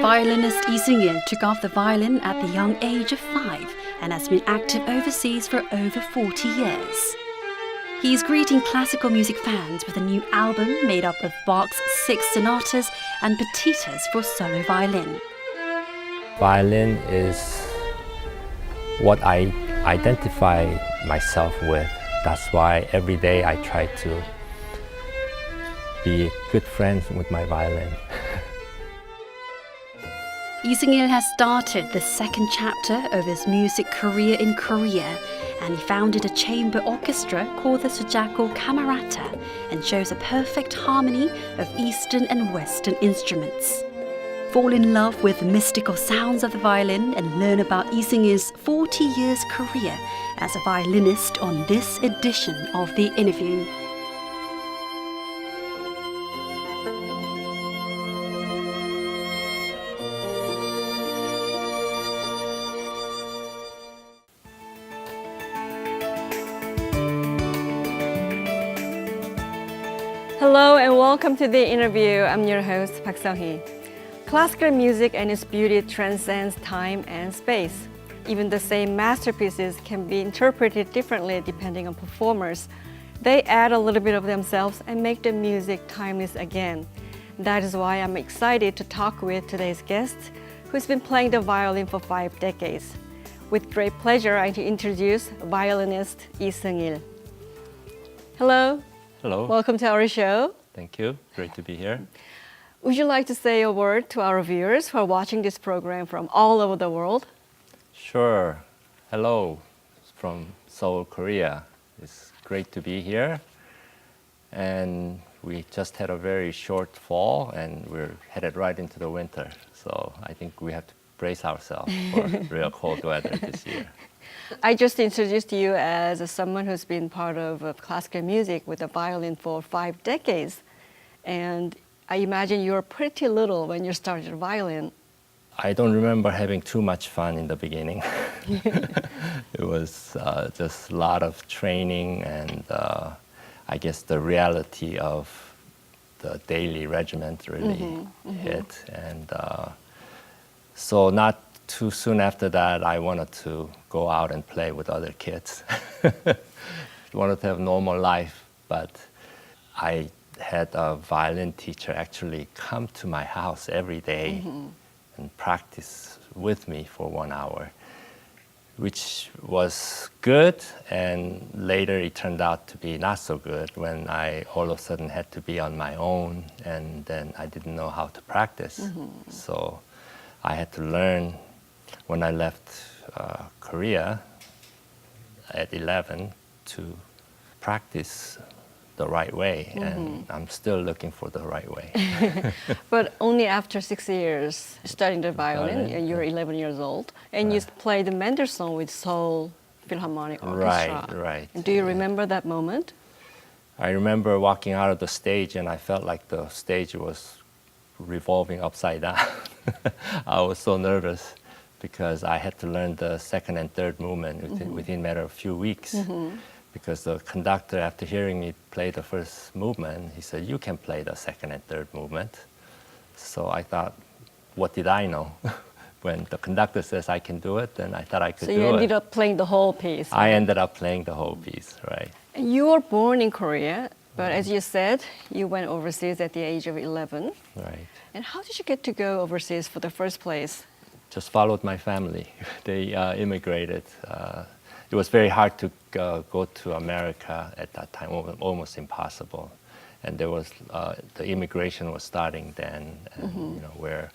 Violinist Lee Sung-il took up the violin at the young age of 5 and has been active overseas for over 40 years. He's greeting classical music fans with a new album made up of Bach's 6 sonatas and Partitas for solo violin. Violin is what I identify myself with. That's why every day I try to be good friends with my violin. Lee Sung-il has started the second chapter of his music career in Korea, and he founded a chamber orchestra called the Sojako Camerata and shows a perfect harmony of Eastern and Western instruments. Fall in love with the mystical sounds of the violin and learn about Lee Sung-il's 40 years career as a violinist on this edition of the Innerview. Hello and welcome to the Innerview. I'm your host, Park Sung-hee. Classical music and its beauty transcends time and space. Even the same masterpieces can be interpreted differently depending on performers. They add a little bit of themselves and make the music timeless again. That is why I'm excited to talk with today's guest, who's been playing the violin for 5 decades. With great pleasure, I introduce violinist Lee Sung-il. Hello. Hello. Welcome to our show. Thank you. Great to be here. Would you like to say a word to our viewers who are watching this program from all over the world? Sure. Hello from Seoul, Korea. It's great to be here. And we just had a very short fall and we're headed right into the winter. So I think we have to brace ourselves for real cold weather this year. I just introduced you as someone who's been part of classical music with a violin for 5 decades. And I imagine you were pretty little when you started violin. I don't remember having too much fun in the beginning. It was just a lot of training and I guess the reality of the daily regiment really hit. And so not too soon after that, I wanted to go out and play with other kids. Wanted to have a normal life, but I had a violin teacher actually come to my house every day and practice with me for 1 hour, which was good, and later it turned out to be not so good when I all of a sudden had to be on my own, and then I didn't know how to practice. So I had to learn when I left Korea at 11 to practice the right way, and I'm still looking for the right way. But only after 6 years studying the violin, and you're 11 years old, and you played Mendelssohn with Seoul Philharmonic Orchestra. Right. And do you remember that moment? I remember walking out of the stage and I felt like the stage was revolving upside down. I was so nervous because I had to learn the second and third movement within a matter of a few weeks. Because the conductor, after hearing me play the first movement, he said, "You can play the second and third movement." So I thought, what did I know? When the conductor says I can do it, then I thought I could do it. So you ended up playing the whole piece. I ended up playing the whole piece, right. You were born in Korea, but as you said, you went overseas at the age of 11. Right. And how did you get to go overseas for the first place? Just followed my family. They immigrated. It was very hard to go to America at that time, almost impossible. And there was the immigration was starting then, and you know, where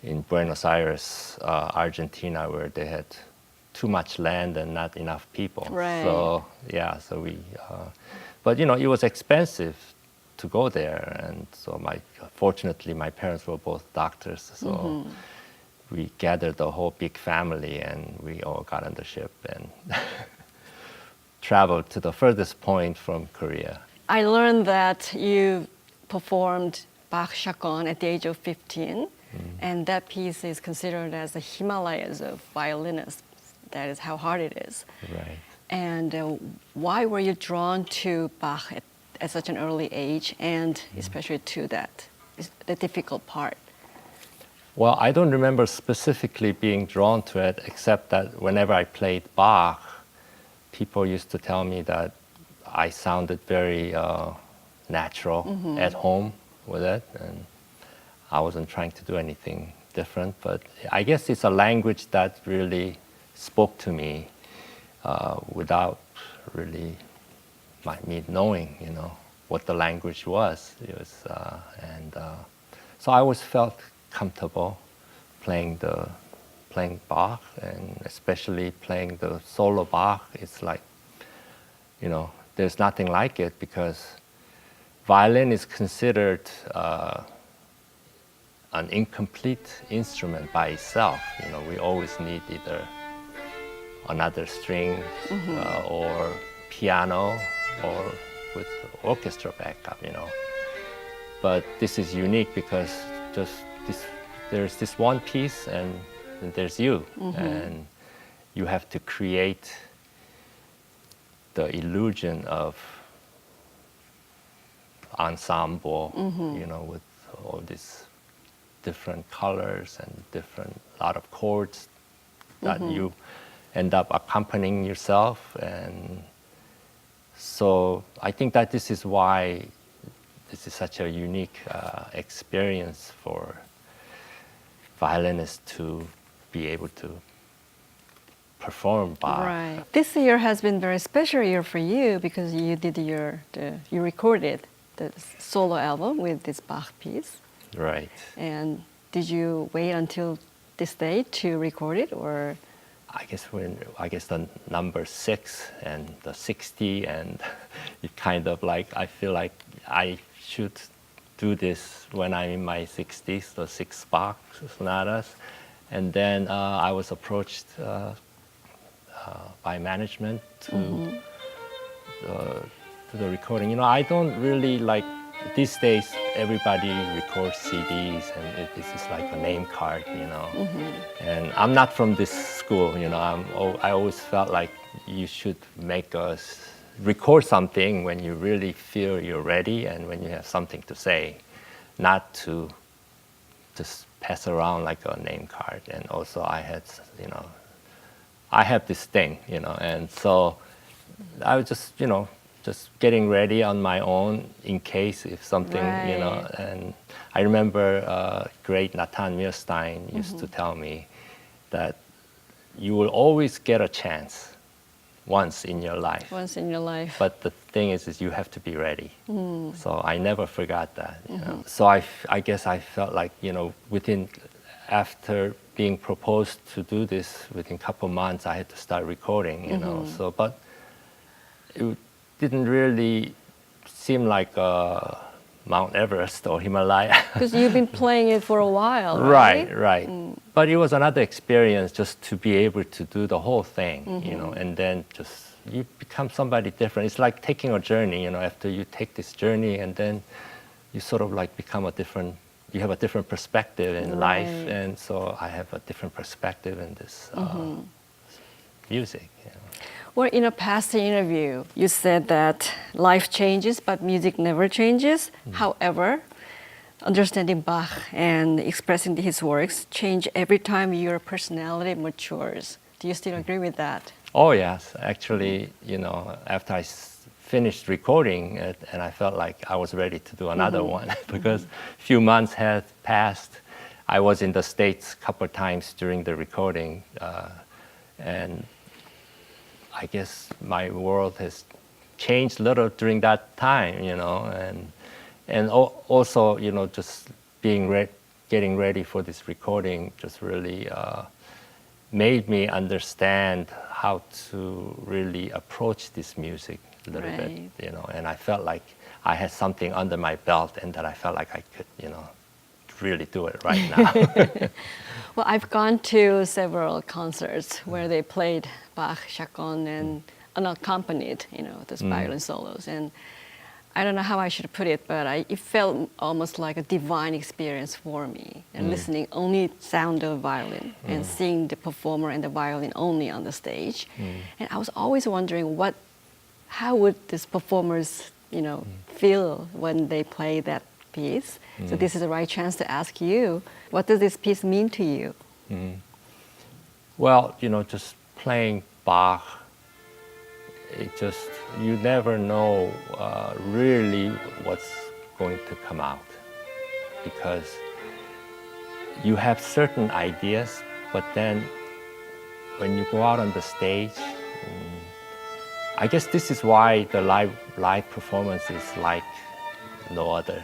in Buenos Aires, Argentina, where they had too much land and not enough people. Right. So yeah, so we, but you know, it was expensive to go there, and so fortunately my parents were both doctors, so we gathered the whole big family and we all got on the ship and traveled to the furthest point from Korea. I learned that you performed Bach Chaconne at the age of 15. And that piece is considered as the Himalayas of violinists. That is how hard it is. Right. And why were you drawn to Bach at such an early age, and especially to the difficult part? Well, I don't remember specifically being drawn to it, except that whenever I played Bach, people used to tell me that I sounded very natural at home with it, and I wasn't trying to do anything different. But I guess it's a language that really spoke to me without really me knowing, what the language was. It was, so I always felt comfortable playing Bach, and especially playing the solo Bach. It's like, there's nothing like it, because violin is considered an incomplete instrument by itself. We always need either another string or piano or with orchestra backup, But this is unique because there's this one piece and there's you. And you have to create the illusion of ensemble, with all these different colors and lot of chords that you end up accompanying yourself. And so I think that this is why this is such a unique experience for violinists to be able to perform Bach. Right. This year has been a very special year for you, because you did you recorded the solo album with this Bach piece. Right. And did you wait until this day to record it, or? I guess the number 6 and the 60, and it kind of like, I feel like I should do this when I'm in my 60s, the 6 Bach sonatas. And then I was approached by management to the recording. I don't really like, these days everybody records CDs, and this is like a name card, And I'm not from this school, I always felt like you should record something when you really feel you're ready and when you have something to say, not to just pass around like a name card. And also I have this thing, and so I was just getting ready on my own in case if something, Right. And I remember great Nathan Milstein used to tell me that you will always get a chance once in your life. Once in your life. But the thing is you have to be ready. So I never forgot that. So I guess I felt like, after being proposed to do this, within a couple months, I had to start recording, So, but it didn't really seem like Mount Everest or Himalaya. Because you've been playing it for a while, right? Right. But it was another experience just to be able to do the whole thing, and then just you become somebody different. It's like taking a journey, after you take this journey, and then you sort of like become you have a different perspective in life. And so I have a different perspective in this music. Well, in a past interview, you said that life changes, but music never changes. However, understanding Bach and expressing his works change every time your personality matures. Do you still agree with that? Oh, yes. Actually, after I finished recording it, and I felt like I was ready to do another one, because a few months had passed. I was in the States a couple of times during the recording, and I guess my world has changed a little during that time, and also, just getting ready for this recording just really made me understand how to really approach this music a little bit, and I felt like I had something under my belt, and that I felt like I could, really do it right now. Well, I've gone to several concerts where they played Bach, chaconne, and unaccompanied, those violin solos. And I don't know how I should put it, but it felt almost like a divine experience for me. And listening only sound of violin and seeing the performer and the violin only on the stage. And I was always wondering how would these performers, feel when they play that piece. So this is the right chance to ask you, what does this piece mean to you? Well, just playing Bach, you never know really what's going to come out, because you have certain ideas, but then when you go out on the stage, I guess this is why the live performance is like no other.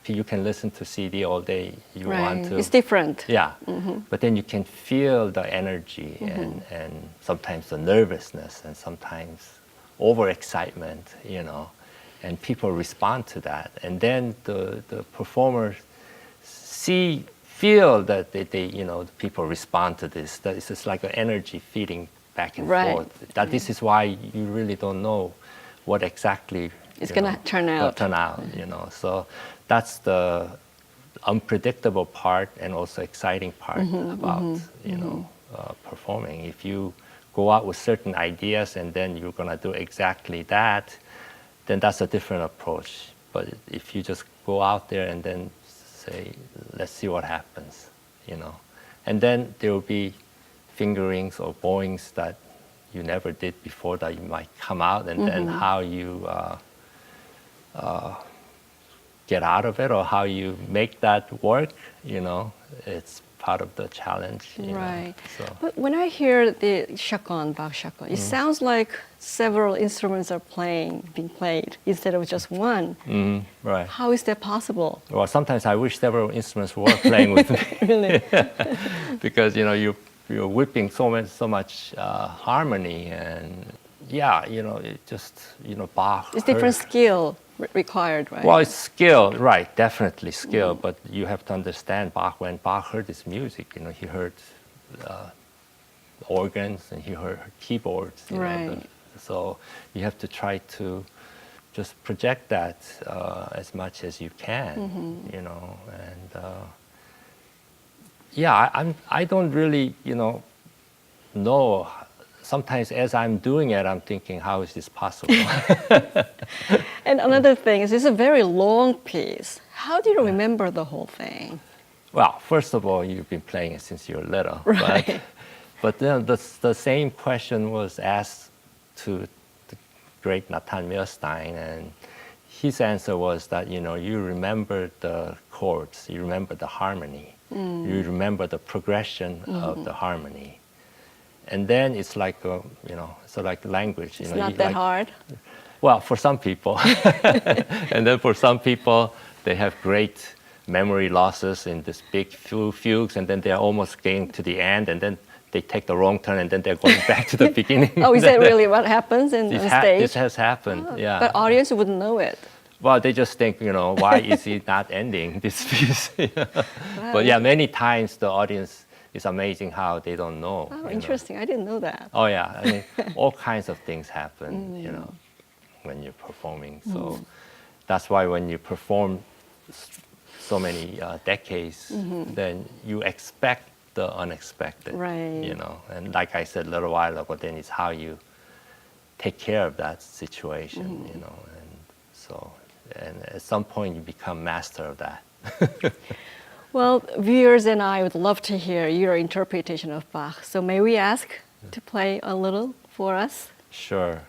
You can listen to CD all day. You want to. It's different. Yeah, but then you can feel the energy and sometimes the nervousness and sometimes overexcitement, and people respond to that. And then the performers feel that the people respond to this. That it's just like an energy feeding back and forth. That this is why you really don't know what exactly it's going to turn out. So that's the unpredictable part and also exciting part about performing. If you go out with certain ideas and then you're going to do exactly that, then that's a different approach. But if you just go out there and then say, let's see what happens, and then there will be fingerings or bowings that you never did before that you might come out, and then how you get out of it or how you make that work, it's part of the challenge. Right. So. But when I hear the shakon, Bach shakon, it sounds like several instruments are being played instead of just one. Right. How is that possible? Well, sometimes I wish several instruments were playing with me. Really? Because you're whipping so much harmony, and it just Bach. It's different skill required, right? Well, it's skill, right? Definitely skill, but you have to understand Bach. When Bach heard his music, he heard organs and he heard keyboards. Right. So you have to try to just project that as much as you can, and. I don't really, know. Sometimes as I'm doing it, I'm thinking, how is this possible? And another thing is, it's a very long piece. How do you remember the whole thing? Well, first of all, you've been playing it since you were little. Right. But then the same question was asked to the great Nathan Milstein, and his answer was that, you remember the chords, you remember the harmony, you remember the progression of the harmony. And then it's like, it's like language. It's not that hard? Well, for some people. And then for some people, they have great memory losses in this big fugues, and then they're almost getting to the end, and then they take the wrong turn, and then they're going back to the beginning. Oh, is that really what happens on stage? This has happened, yeah. But audience wouldn't know it. Well, they just think, why is he not ending this piece? Wow. But many times the audience, it's amazing how they don't know. Oh, interesting. I didn't know that. Oh, yeah. All kinds of things happen, when you're performing. So that's why when you perform so many decades, then you expect the unexpected. Right. And like I said a little while ago, then it's how you take care of that situation, and so, and at some point you become master of that. Well, viewers and I would love to hear your interpretation of Bach. So may we ask to play a little for us? Sure.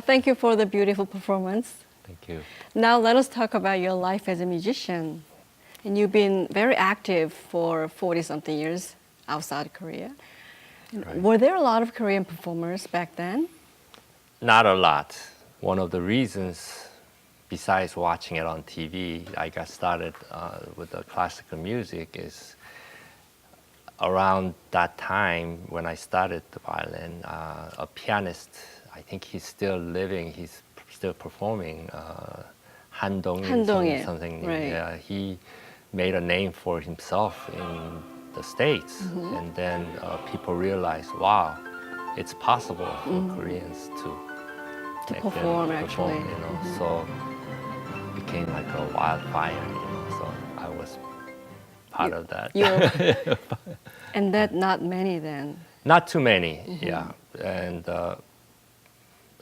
thank you for the beautiful performance. Thank you. Now let us talk about your life as a musician. And you've been very active for 40-something years outside Korea. Right. Were there a lot of Korean performers back then? Not a lot. One of the reasons, besides watching it on TV, I got started with the classical music is around that time when I started the violin, a pianist, I think he's still living, he's still performing, Han Dong-il, something. right. Yeah, he made a name for himself in the States. And then people realized, wow, it's possible for Koreans to make them perform, actually. you know. So it became like a wildfire, you know. So I was part of that. And that not many then. Not too many, yeah. And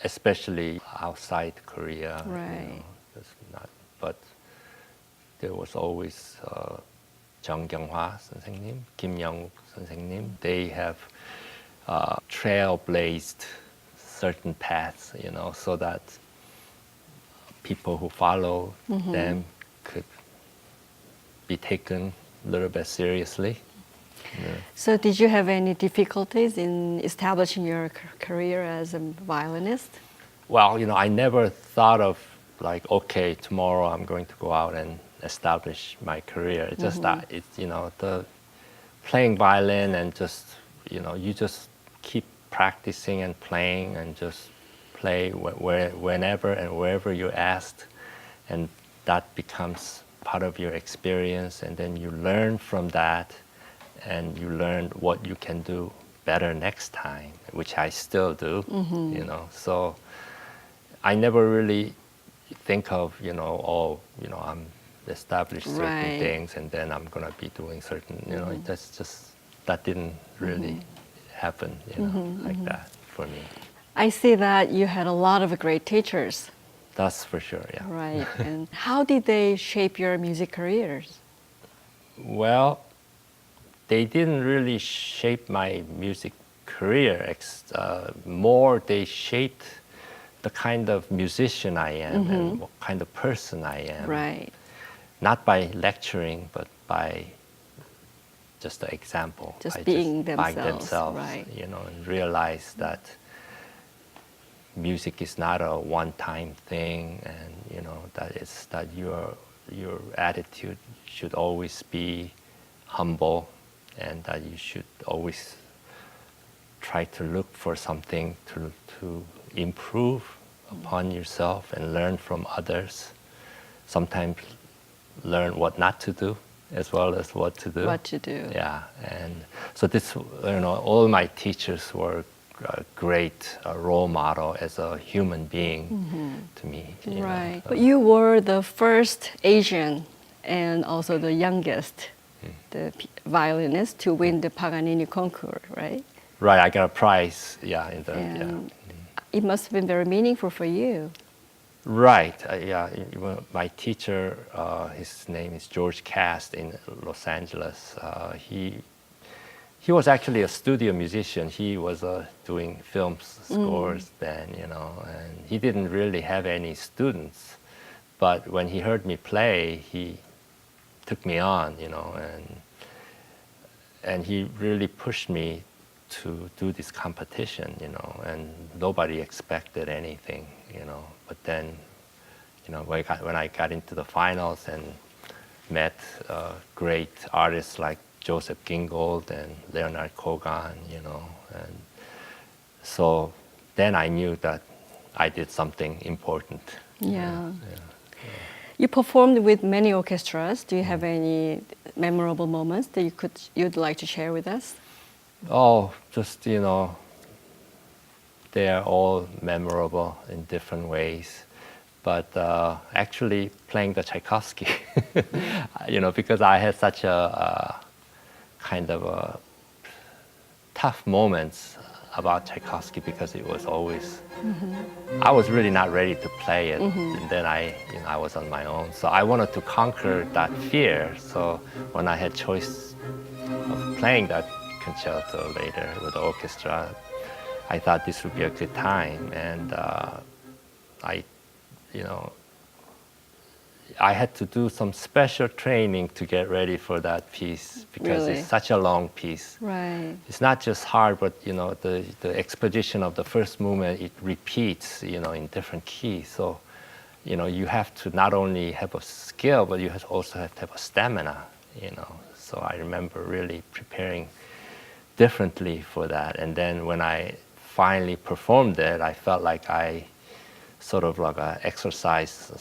especially outside Korea. Right. You know, it's not, but there was always Jung Kyung-hwa 선생님, Kim Young 선생님. They have trailblazed certain paths, you know, so that people who follow them could be taken a little bit seriously. Yeah. So did you have any difficulties in establishing your career as a violinist? Well, you know, I never thought of like, okay, tomorrow I'm going to go out and establish my career. It's just that it's, you know, the playing violin and just, you know, you just keep practicing and playing and just play whenever and wherever you're asked, and that becomes part of your experience, and then you learn from that, and you learn what you can do better next time, which I still do, you know. So I never really think of, you know, oh, you know, I'm established certain Right. things and then I'm gonna be doing certain, you know, that's just, that didn't really happen, you know, like that for me. I see that you had a lot of great teachers, That's for sure, yeah. right? And how did they shape your music careers? Well, they didn't really shape my music career. More, they shaped the kind of musician I am and what kind of person I am. Right. Not by lecturing, but by just the example. Just being by themselves, right. you know, and realize that music is not a one-time thing, and you know that it's that your attitude should always be humble, and that you should always try to look for something to improve upon yourself and learn from others. Sometimes learn what not to do as well as what to do. What to do. Yeah, and so this, you know, all my teachers were a great role model as a human being to me. You know, Right. so. But you were the first Asian and also the youngest the violinist to win the Paganini concours, right? Right, I got a prize, yeah, in the, And it must have been very meaningful for you. Right, yeah. My teacher, his name is George Cast in Los Angeles. He was actually a studio musician. He was doing film scores then, you know, and he didn't really have any students. But when he heard me play, he took me on, you know, and he really pushed me to do this competition, you know, and nobody expected anything, you know. But then, you know, when I got into the finals and met great artists like Joseph Gingold and Leonard Kogan, you know, and so then I knew that I did something important. Yeah. Yeah. You performed with many orchestras. Do you have any memorable moments that you'd like to share with us? Oh, just, you know, they are all memorable in different ways. But actually playing the Tchaikovsky, you know, because I had such a kind of a tough moments about Tchaikovsky, because it was always, I was really not ready to play it. And then I was on my own. So I wanted to conquer that fear. So when I had choice of playing that concerto later with the orchestra, I thought this would be a good time. And you know, I had to do some special training to get ready for that piece because Really? it's such a long piece. Right. It's not just hard, but you know, the exposition of the first movement, it repeats, you know, in different keys. So, you know, you have to not only have a skill, but you also have to have a stamina, you know. So I remember really preparing differently for that. And then when I finally performed it, I felt like I sort of like exorcised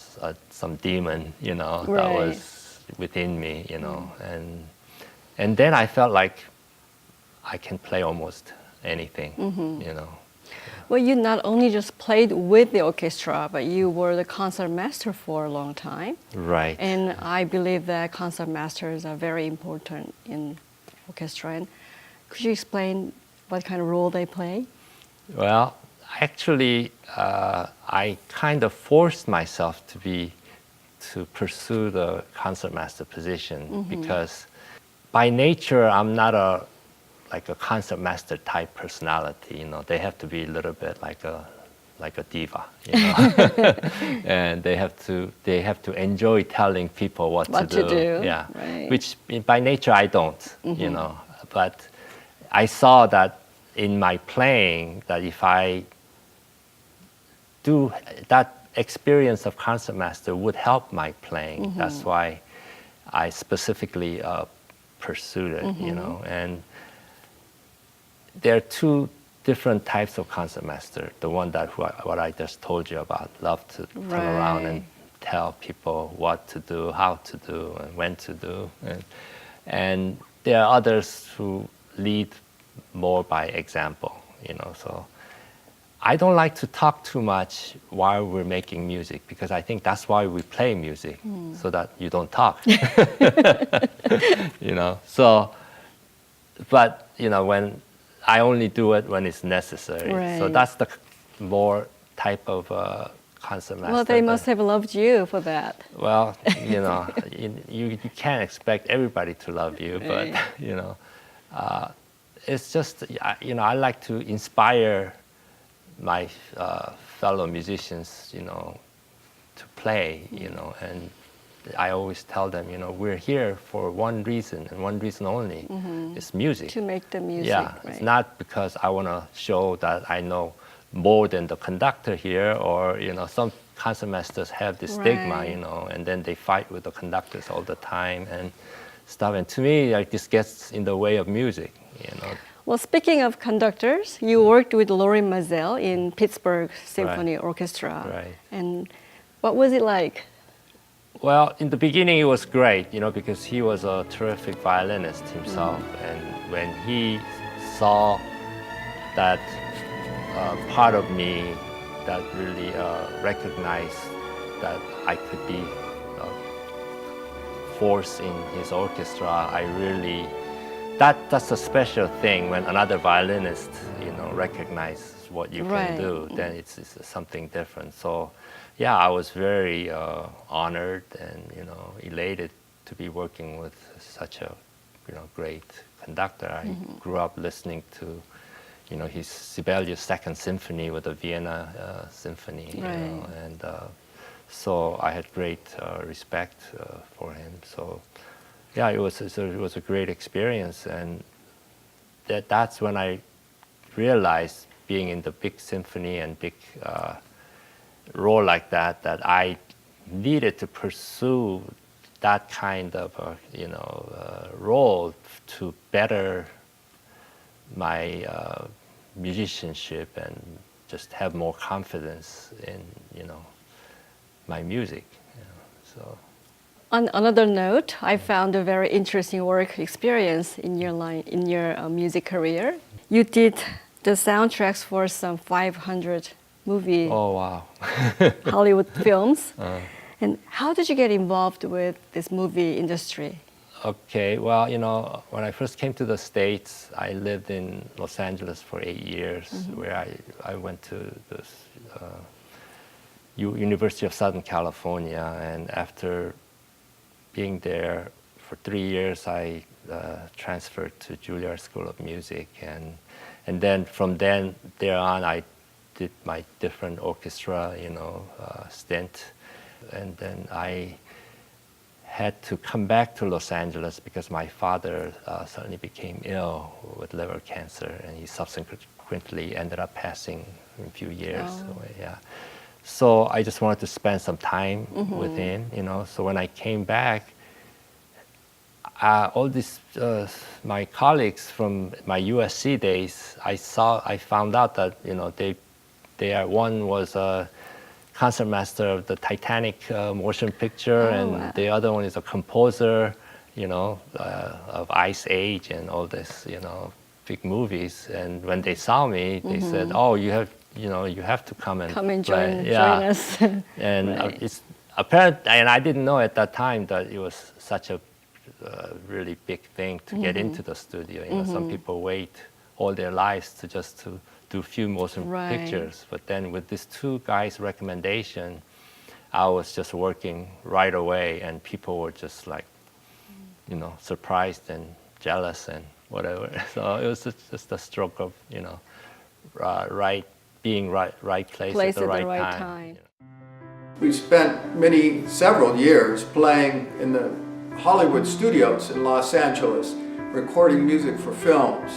some demon, you know, Right. that was within me, you know. And then I felt like I can play almost anything, you know. Well, you not only just played with the orchestra, but you were the concertmaster for a long time. Right. And I believe that concertmasters are very important in orchestra. And could you explain what kind of role they play? Well, actually, I kind of forced myself to pursue the concertmaster position because by nature, I'm not a concertmaster type personality. You know, they have to be a little bit like a diva, you know, and they have to enjoy telling people what to do. Yeah, right. which by nature I don't, you know, but I saw that in my playing that if I do that experience of concertmaster would help my playing. That's why I specifically pursued it, you know. And there are two different types of concertmaster. The one what I just told you about, love to turn around and tell people what to do, how to do, and when to do. And there are others who lead more by example, you know. So I don't like to talk too much while we're making music because I think that's why we play music, so that you don't talk. You know. So, but you know, when I only do it when it's necessary. Right. So that's the more type of concertmaster. Well, they must have loved you for that. Well, you know, you can't expect everybody to love you, but Right. you know, it's just you know, I like to inspire my fellow musicians, you know, to play, you know, and I always tell them, you know, we're here for one reason and one reason only. It's music. To make the music, Yeah, right. it's not because I want to show that I know more than the conductor here, or you know, some concertmasters have this stigma, Right. you know, and then they fight with the conductors all the time and stuff. And to me, like, this gets in the way of music, you know. Well, speaking of conductors, you worked with Lorin Maazel in Pittsburgh Symphony Orchestra. Right. And what was it like? Well, in the beginning, it was great, you know, because he was a terrific violinist himself. And when he saw that part of me that really recognized that I could be force in his orchestra, I really, that's a special thing when another violinist, you know, recognizes what you Right. can do, then it's something different. So, yeah, I was very honored and, you know, elated to be working with such a, you know, great conductor. I grew up listening to, you know, his Sibelius Second Symphony with the Vienna Symphony, you know, and so I had great respect for him. So, yeah, it was a great experience, and that's when I realized, being in the big symphony and big role like that I needed to pursue that kind of you know role to better my musicianship and just have more confidence in, you know, my music. You know, so. On another note, I found a very interesting work experience in your music career. You did the soundtracks for some 500 movie Oh, wow. Hollywood films. And how did you get involved with this movie industry? Okay, well, you know, when I first came to the States, I lived in Los Angeles for 8 years, where I went to the University of Southern California, and after being there for 3 years, I transferred to Juilliard School of Music, and then from there on, I did my different orchestra, stint. And then I had to come back to Los Angeles because my father suddenly became ill with liver cancer, and he subsequently ended up passing in a few years away. Yeah. So I just wanted to spend some time with him, So when I came back, all these my colleagues from my USC days, I found out that one was a concertmaster of the Titanic motion picture, and the other one is a composer, of Ice Age and all this, big movies. And when they saw me, they said, "Oh, you have to come and join us." And right. It's apparent, and I didn't know at that time that it was such a really big thing to get into the studio. Some people wait all their lives to do a few motion pictures. But then with these two guys' recommendation, I was just working right away, and people were just like, surprised and jealous and whatever. So it was just a stroke of, being right place at the right time. We spent several years playing in the Hollywood studios in Los Angeles, recording music for films.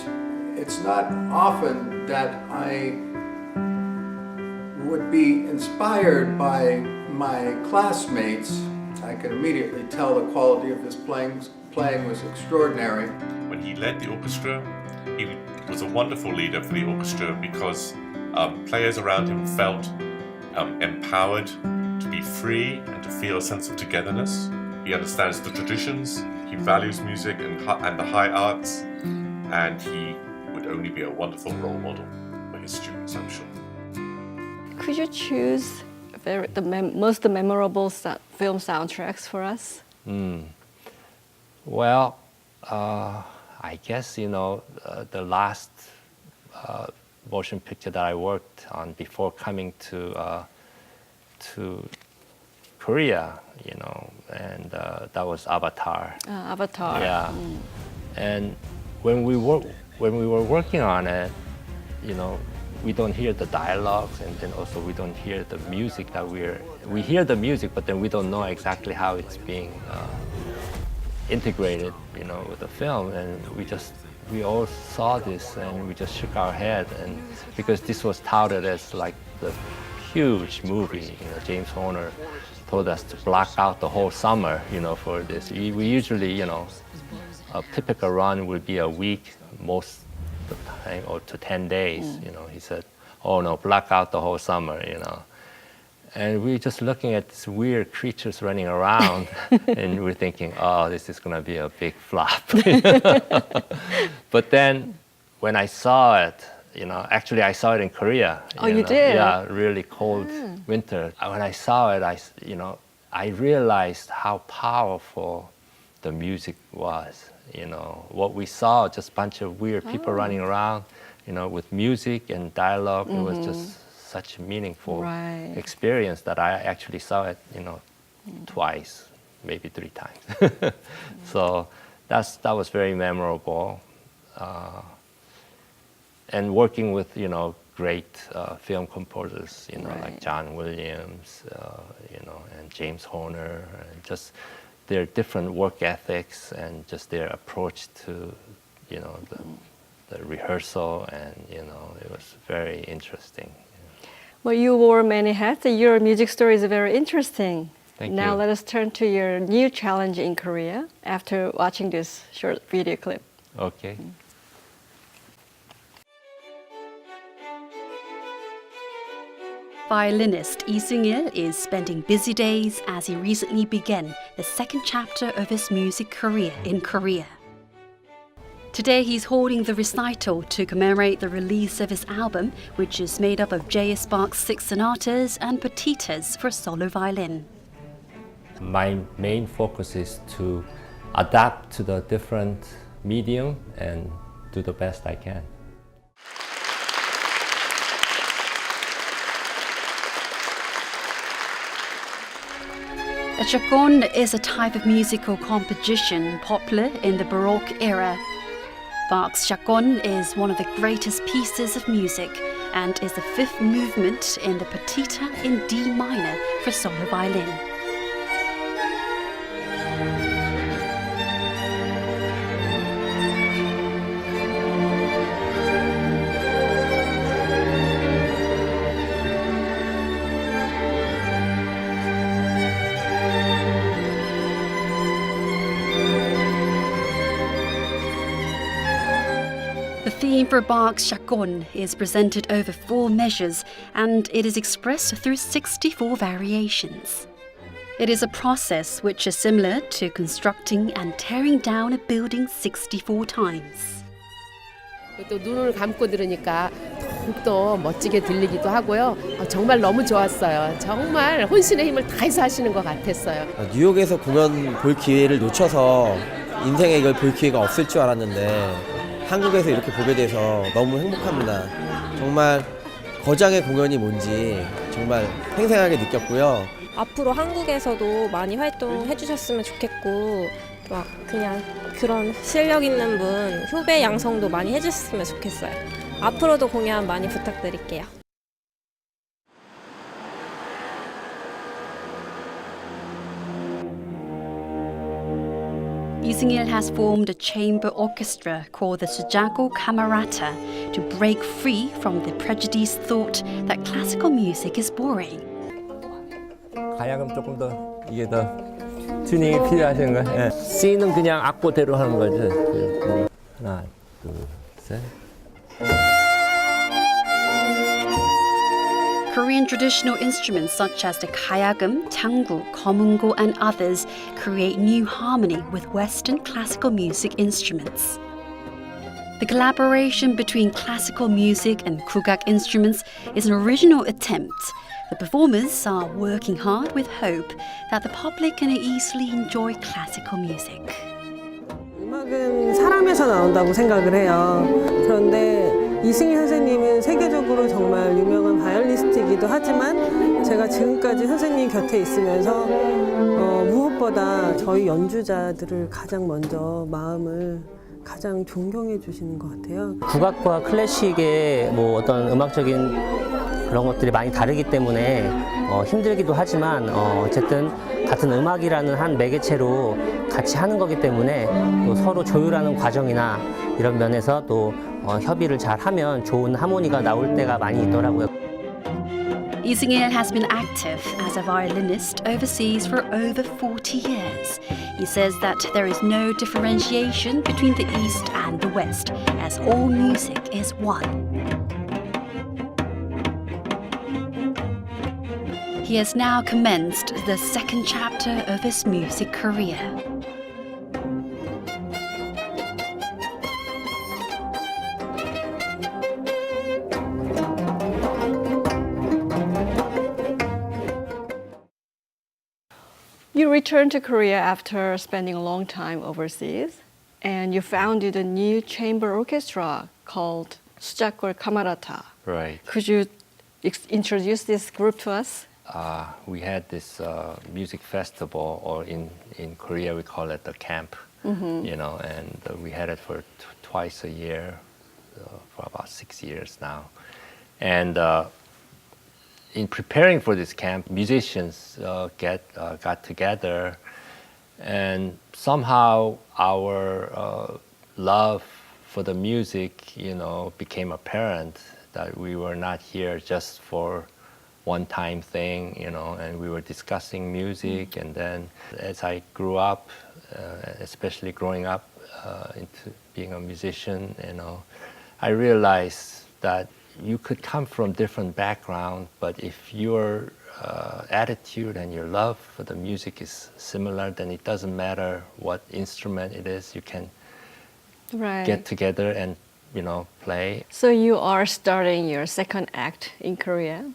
It's not often that I would be inspired by my classmates. I could immediately tell the quality of his playing was extraordinary. When he led the orchestra, he was a wonderful leader for the orchestra because players around him felt empowered to be free and to feel a sense of togetherness. He understands the traditions, he values music and the high arts, and he would only be a wonderful role model for his students, I'm sure. Could you choose the most memorable film soundtracks for us? Well, I guess, the last motion picture that I worked on before coming to Korea, and that was Avatar. Avatar. Yeah. And when we were working on it, we don't hear the dialogues, and then also we don't hear the music we hear the music, but then we don't know exactly how it's being integrated, with the film. And we all saw this, and we just shook our head, and because this was touted as like the huge movie, James Horner told us to block out the whole summer, for this. We usually, a typical run would be a week most of the time, or to 10 days. He said, "Oh no, block out the whole summer," And we're just looking at these weird creatures running around, and we're thinking, "Oh, this is going to be a big flop." But then, when I saw it, actually I saw it in Korea. Oh, you did? Yeah, really cold winter. When I saw it, I realized how powerful the music was. What we saw, just a bunch of weird people running around, with music and dialogue. It was just such a meaningful experience that I actually saw it, twice, maybe 3 times. So that was very memorable. And working with, great film composers, like John Williams, and James Horner, and just their different work ethics and just their approach to, the rehearsal, and, it was very interesting. Well, you wore many hats, and your music story is very interesting. Thank now you. let us turn to your new challenge in Korea after watching this short video clip. Okay. Violinist Lee Sung-il is spending busy days as he recently began the second chapter of his music career in Korea. Today he's holding the recital to commemorate the release of his album, which is made up of J.S.Bach's 6 sonatas and Partitas for solo violin. My main focus is to adapt to the different medium and do the best I can. A chaconne is a type of musical composition popular in the Baroque era. Bach's chaconne is one of the greatest pieces of music and is the fifth movement in the Partita in D minor for solo violin. The theme for Bach's Chaconne is presented over 4 measures, and it is expressed through 64 variations. It is a process which is similar to constructing and tearing down a building 64 times. 또 눈을 감고 들으니까 더욱더 멋지게 들리기도 하고요. 정말 너무 좋았어요. 정말 혼신의 힘을 다해서 하시는 것 같았어요. 뉴욕에서 공연 볼 기회를 놓쳐서 인생에 이걸 볼 기회가 없을 줄 알았는데 한국에서 이렇게 보게 돼서 너무 행복합니다. 정말 거장의 공연이 뭔지 정말 생생하게 느꼈고요. 앞으로 한국에서도 많이 활동해 주셨으면 좋겠고 막 그냥 그런 실력 있는 분 후배 양성도 많이 해주셨으면 좋겠어요. 앞으로도 공연 많이 부탁드릴게요. Lee Sung-il has formed a chamber orchestra called the Sujago Camerata to break free from the prejudiced thought that classical music is boring. 가야금 조금 더 이게 더 튜닝이 필요하신 거예요. C는 그냥 악보대로 하는 거죠. 하나, 둘, 셋. Korean traditional instruments such as the kayagum, tanggu, komungo, and others create new harmony with Western classical music instruments. The collaboration between classical music and kugak instruments is an original attempt. The performers are working hard with hope that the public can easily enjoy classical music. 음악은 사람에서 나온다고 생각을 해요. 그런데 이승일 선생님은 세계적으로 정말 유명한 바이올리니스트이기도 하지만 제가 지금까지 선생님 곁에 있으면서 무엇보다 저희 연주자들을 가장 먼저 마음을 가장 존경해 주시는 것 같아요. 국악과 클래식의 뭐 어떤 음악적인 그런 것들이 많이 다르기 때문에 힘들기도 하지만 어쨌든 같은 음악이라는 한 매개체로 같이 하는 거기 때문에 또 서로 조율하는 과정이나 이런 면에서 또 협의를 잘 하면 좋은 하모니가 나올 때가 많이 있더라고요. Lee Sung-il has been active as a violinist overseas for over 40 years. He says that there is no differentiation between the East and the West, as all music is one. He has now commenced the second chapter of his music career. You returned to Korea after spending a long time overseas, and you founded a new chamber orchestra called Sujago Camerata. Right. Could you introduce this group to us? We had this music festival, or in Korea we call it the camp, you know, and we had it for twice a year for about 6 years now. And in preparing for this camp, musicians got together, and somehow our love for the music, you know, became apparent, that we were not here just for one-time thing, you know, and we were discussing music. And then as I grew up, especially growing up into being a musician, you know, I realized that you could come from different background, but if your attitude and your love for the music is similar, then it doesn't matter what instrument it is, you can get together and, you know, play. So you are starting your second act in Korea.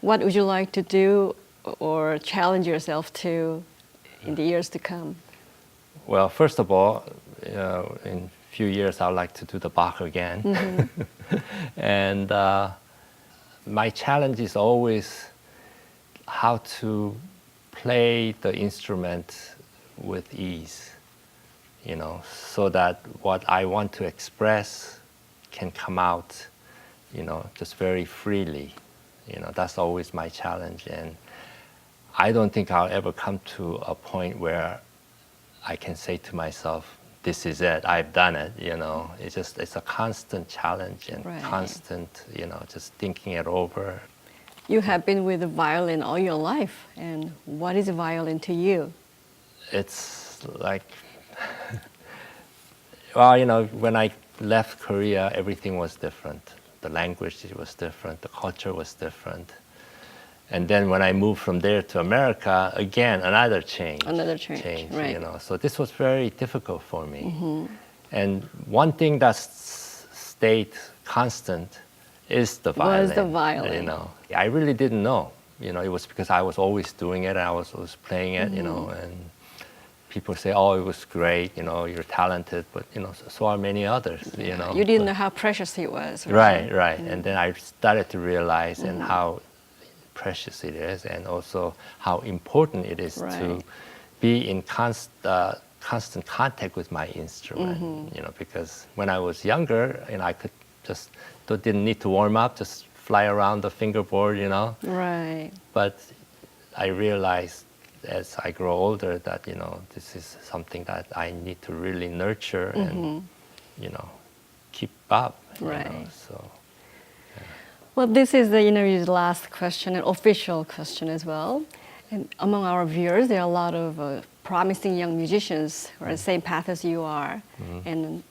What would you like to do or challenge yourself to in the years to come? Well, first of all, in a few years, I'd like to do the Bach again. Mm-hmm. And my challenge is always how to play the instrument with ease, you know, so that what I want to express can come out, just very freely. That's always my challenge. And I don't think I'll ever come to a point where I can say to myself, this is it, I've done it, It's a constant challenge and constant, just thinking it over. You have been with the violin all your life, and what is a violin to you? It's like, well, when I left Korea, everything was different. The language was different, the culture was different. And then when I moved from there to America, again, another change. Another change, right. So this was very difficult for me. And one thing that stayed constant is the violin. Was the violin. I really didn't know. It was because I was always doing it, and I was always playing it, and people say, oh, it was great, you're talented, but, so are many others, You didn't know how precious it was. Right. And then I started to realize and how precious it is, and also how important it is to be in constant contact with my instrument, because when I was younger, I could just, didn't need to warm up, just fly around the fingerboard, Right. But I realized as I grow older that, this is something that I need to really nurture and, keep up. Right. So. Well, this is the interview's last question, an official question as well. And among our viewers, there are a lot of promising young musicians who are on the same path as you are, and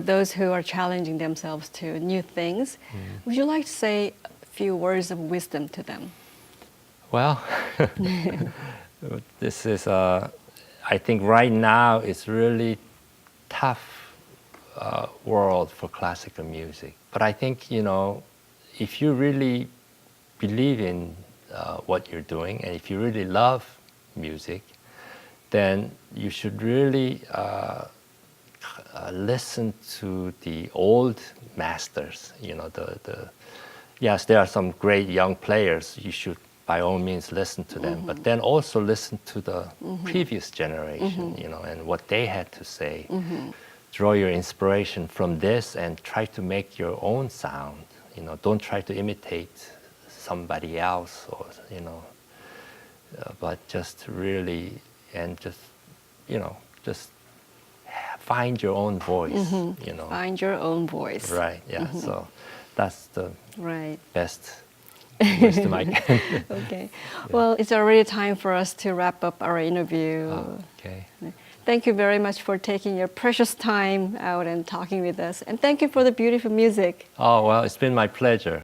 those who are challenging themselves to new things. Would you like to say a few words of wisdom to them? Well, this is, I think right now it's really tough world for classical music. But I think, if you really believe in what you're doing, and if you really love music, then you should really listen to the old masters. Yes, there are some great young players. You should, by all means, listen to them. But then also listen to the previous generation, and what they had to say. Draw your inspiration from this and try to make your own sound. Don't try to imitate somebody else, or but just really, and just find your own voice. Find your own voice. Right. Yeah. So that's the right best wisdom I can. Okay. Well, it's already time for us to wrap up our interview. Okay. Thank you very much for taking your precious time out and talking with us. And thank you for the beautiful music. Oh, well, it's been my pleasure.